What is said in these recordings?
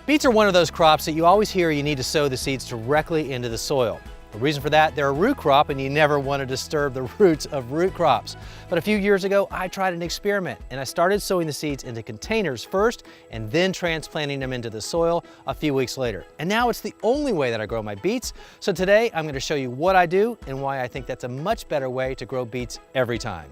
Beets are one of those crops that you always hear you need to sow the seeds directly into the soil. The reason for that, they're a root crop and you never want to disturb the roots of root crops. But a few years ago, I tried an experiment and I started sowing the seeds into containers first and then transplanting them into the soil a few weeks later. And now it's the only way that I grow my beets. So today I'm going to show you what I do and why I think that's a much better way to grow beets every time.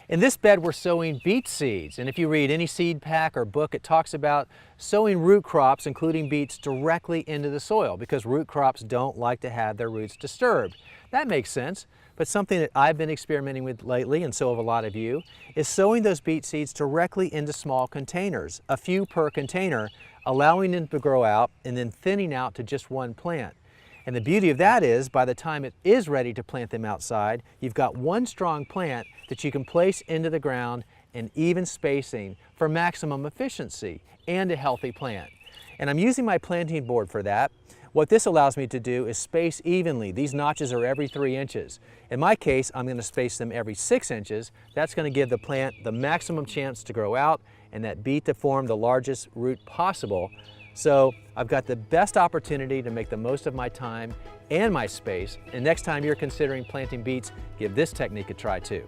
In this bed, we're sowing beet seeds, and if you read any seed pack or book, it talks about sowing root crops, including beets, directly into the soil because root crops don't like to have their roots disturbed. That makes sense, but something that I've been experimenting with lately, and so have a lot of you, is sowing those beet seeds directly into small containers, a few per container, allowing them to grow out and then thinning out to just one plant. And the beauty of that is, by the time it is ready to plant them outside, you've got one strong plant that you can place into the ground in even spacing for maximum efficiency and a healthy plant. And I'm using my planting board for that. What this allows me to do is space evenly. These notches are every 3 inches. In my case, I'm going to space them every 6 inches. That's going to give the plant the maximum chance to grow out and that beet to form the largest root possible. So I've got the best opportunity to make the most of my time and my space. And next time you're considering planting beets, give this technique a try too.